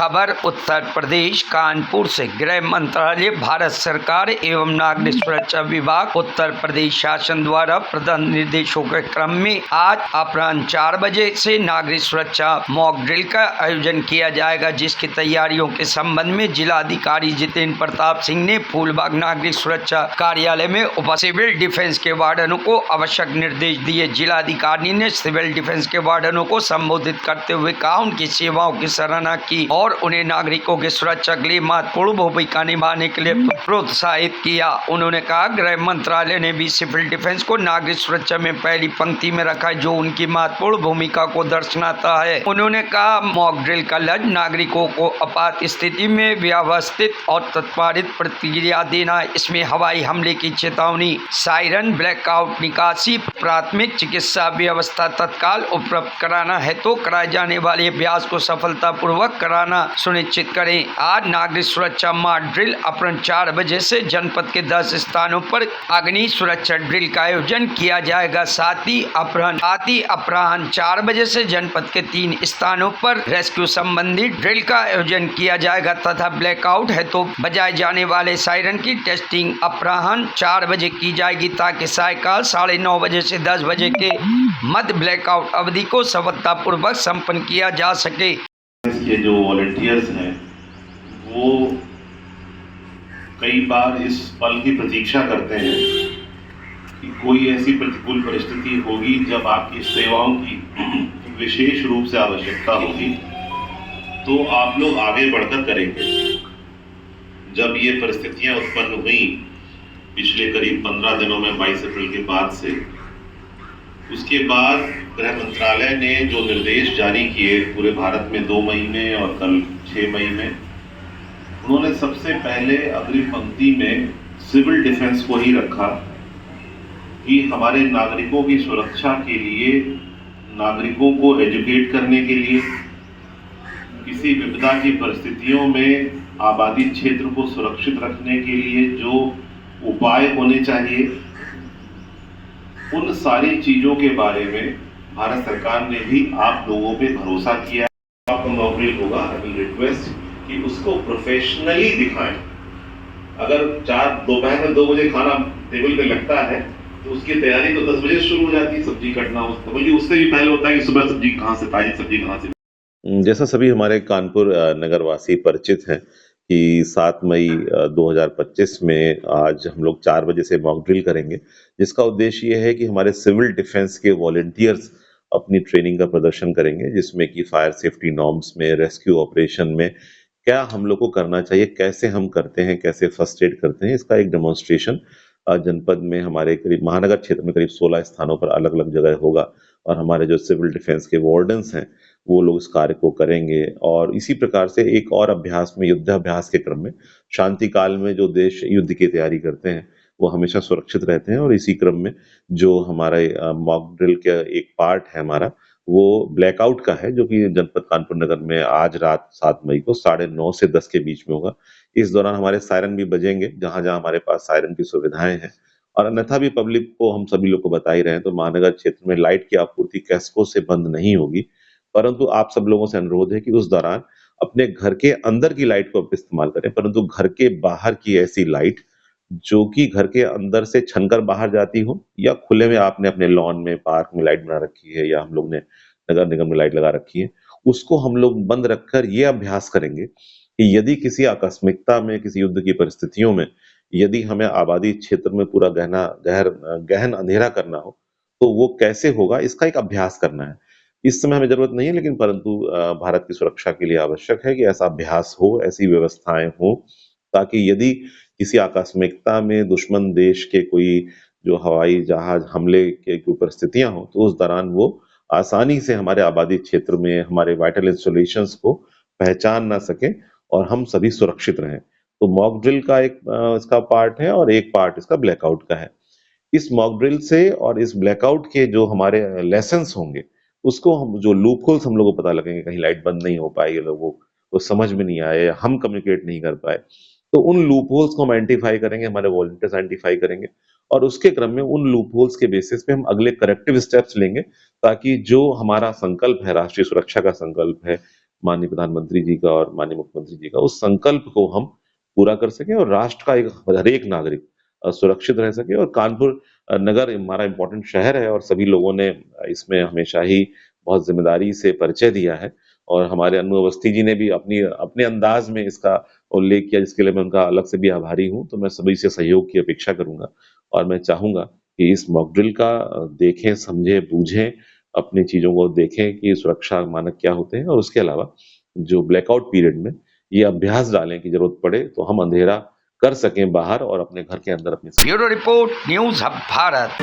खबर उत्तर प्रदेश कानपुर से। गृह मंत्रालय, भारत सरकार एवं नागरिक सुरक्षा विभाग, उत्तर प्रदेश शासन द्वारा प्रदत्त निर्देशों के क्रम में आज अपराह्न 4 बजे से नागरिक सुरक्षा मॉक ड्रिल का आयोजन किया जाएगा, जिसकी तैयारियों के संबंध में जिलाधिकारी जितेंद्र प्रताप सिंह ने फूलबाग नागरिक सुरक्षा कार्यालय में उपस्थित सिविल डिफेंस के वार्डनों को आवश्यक निर्देश दिए। जिलाधिकारी ने सिविल डिफेंस के वार्डनों को संबोधित करते हुए कहा, उनकी सेवाओं की सराहना की और उन्हें नागरिकों की सुरक्षा के लिए महत्वपूर्ण भूमिका निभाने के लिए प्रोत्साहित किया। उन्होंने कहा, गृह मंत्रालय ने भी सिविल डिफेंस को नागरिक सुरक्षा में पहली पंक्ति में रखा है, जो उनकी महत्वपूर्ण भूमिका को दर्शाता है। उन्होंने कहा, मॉक ड्रिल का लक्ष्य नागरिकों को आपात स्थिति में व्यवस्थित और त्वरित प्रतिक्रिया देना है। इसमें हवाई हमले की चेतावनी, सायरन, ब्लैकआउट, निकासी, प्राथमिक चिकित्सा व्यवस्था तत्काल उपलब्ध कराना है तो कराए जाने वाले अभ्यास को सफलतापूर्वक कराना सुनिश्चित करें। आज नागरिक सुरक्षा मॉक ड्रिल अपराह्न 4 बजे से जनपद के 10 स्थानों पर अग्नि सुरक्षा ड्रिल का आयोजन किया जाएगा। साथ ही अपराह्न 4 बजे से जनपद के 3 स्थानों पर रेस्क्यू संबंधी ड्रिल का आयोजन किया जाएगा तथा ब्लैकआउट है तो बजाए जाने वाले सायरन की टेस्टिंग अपराह्न 4 बजे की जाएगी, ताकि सायकाल 9:30 बजे से 10 बजे के मध्य ब्लैकआउट अवधि को सफलतापूर्वक संपन्न किया जा सके। ये जो वॉलंटियर्स हैं वो कई बार इस पल की प्रतीक्षा करते हैं कि कोई ऐसी प्रतिकूल परिस्थिति होगी जब आपकी सेवाओं की विशेष रूप से आवश्यकता होगी, तो आप लोग आगे बढ़कर करेंगे। जब ये परिस्थितियां उत्पन्न हुई पिछले करीब 15 दिनों में 22 अप्रैल के बाद से, उसके बाद गृह मंत्रालय ने जो निर्देश जारी किए पूरे भारत में 2 मई में और कल 6 मई में, उन्होंने सबसे पहले अग्रिम पंक्ति में सिविल डिफेंस को ही रखा कि हमारे नागरिकों की सुरक्षा के लिए, नागरिकों को एजुकेट करने के लिए, किसी विपदा की परिस्थितियों में आबादी क्षेत्र को सुरक्षित रखने के लिए जो उपाय होने चाहिए, उन सारी चीजों के बारे में भारत सरकार ने भी आप लोगों पे भरोसा किया। आपका मॉक ड्रिल होगा, आई विल रिक्वेस्ट कि उसको प्रोफेशनली दिखाएं। अगर दोपहर में 2 बजे खाना टेबल पे लगता है तो उसकी तैयारी तो 10 बजे शुरू हो जाती है, सब्जी कटना, बल्कि उससे भी पहले होता है कि सुबह सब्जी कहाँ से, ताजी सब्जी कहाँ से। जैसा सभी हमारे कानपुर नगरवासी परिचित हैं कि 7 मई 2025 में आज हम लोग 4 बजे से मॉक ड्रिल करेंगे, जिसका उद्देश्य ये है कि हमारे सिविल डिफेंस के वॉलंटियर्स अपनी ट्रेनिंग का प्रदर्शन करेंगे, जिसमें कि फायर सेफ्टी नॉर्म्स में, रेस्क्यू ऑपरेशन में क्या हम लोग को करना चाहिए, कैसे हम करते हैं, कैसे फर्स्ट एड करते हैं, इसका एक डेमोन्स्ट्रेशन जनपद में हमारे करीब महानगर क्षेत्र में करीब 16 स्थानों पर अलग अलग जगह होगा और हमारे जो सिविल डिफेंस के वार्डन्स हैं वो लोग इस कार्य को करेंगे। और इसी प्रकार से एक और अभ्यास में, युद्धाभ्यास के क्रम में, शांति काल में जो देश युद्ध की तैयारी करते हैं वो हमेशा सुरक्षित रहते हैं। और इसी क्रम में जो हमारे मॉक ड्रिल का एक पार्ट है हमारा, वो ब्लैकआउट का है, जो कि जनपद कानपुर नगर में आज रात 7 मई को 9:30 से 10 के बीच में होगा। इस दौरान हमारे सायरन भी बजेंगे जहां जहां हमारे पास सायरन की सुविधाएं हैं। और अन्यथा भी पब्लिक को हम सभी लोग को बता ही रहे हैं, तो महानगर क्षेत्र में लाइट की आपूर्ति कैस्को से बंद नहीं होगी, परंतु आप सब लोगों से अनुरोध है कि उस दौरान अपने घर के अंदर की लाइट को इस्तेमाल करें, परंतु घर के बाहर की ऐसी लाइट जो कि घर के अंदर से छनकर बाहर जाती हो, या खुले में आपने अपने लॉन में, पार्क में लाइट बना रखी है, या हम लोग ने नगर निगम में लाइट लगा रखी है, उसको हम लोग बंद रखकर ये अभ्यास करेंगे कि यदि किसी आकस्मिकता में, किसी युद्ध की परिस्थितियों में यदि हमें आबादी क्षेत्र में पूरा गहन अंधेरा करना हो तो वो कैसे होगा, इसका एक अभ्यास करना है। इस समय हमें जरूरत नहीं है, लेकिन परंतु भारत की सुरक्षा के लिए आवश्यक है कि ऐसा अभ्यास हो, ऐसी व्यवस्थाएं हो, ताकि यदि किसी आकस्मिकता में दुश्मन देश के कोई जो हवाई जहाज हमले के कोई परिस्थितियां हो, तो उस दौरान वो आसानी से हमारे आबादी क्षेत्र में हमारे वाइटल इंस्टॉलेशंस को पहचान ना सके और हम सभी सुरक्षित रहें। तो मॉक ड्रिल का एक इसका पार्ट है और एक पार्ट इसका ब्लैकआउट का है। इस मॉक ड्रिल से और इस ब्लैकआउट के जो हमारे लेसन्स होंगे, उसको हम जो लूप होल्स हम लोगों को पता लगेंगे, कहीं लाइट बंद नहीं हो पाई, लोगों को समझ में नहीं आए, हम कम्युनिकेट नहीं कर पाए, तो उन लूप होल्स को हम आइडेंटिफाई करेंगे, हमारे वॉलंटियर्स आइडेंटिफाई करेंगे और उसके क्रम में उन लूप होल्स के बेसिस पे हम अगले करेक्टिव स्टेप्स लेंगे, ताकि जो हमारा संकल्प है, राष्ट्रीय सुरक्षा का संकल्प है, माननीय प्रधानमंत्री जी का और माननीय मुख्यमंत्री जी का, उस संकल्प को हम पूरा कर सकें और राष्ट्र का एक हर एक नागरिक सुरक्षित रह सके। और कानपुर नगर हमारा इम्पोर्टेंट शहर है और सभी लोगों ने इसमें हमेशा ही बहुत ज़िम्मेदारी से परिचय दिया है और हमारे अनु अवस्थी जी ने भी अपने अंदाज़ में इसका उल्लेख किया, जिसके लिए मैं उनका अलग से भी आभारी हूँ। तो मैं सभी से सहयोग की अपेक्षा करूँगा और मैं चाहूँगा कि इस मॉक ड्रिल का देखें, समझें, बूझें, अपनी चीज़ों को देखें कि सुरक्षा मानक क्या होते हैं और उसके अलावा जो ब्लैकआउट पीरियड में ये अभ्यास डालें कि ज़रूरत पड़े तो हम अंधेरा कर सकें बाहर और अपने घर के अंदर अपनी bureau report, news hub Bharat.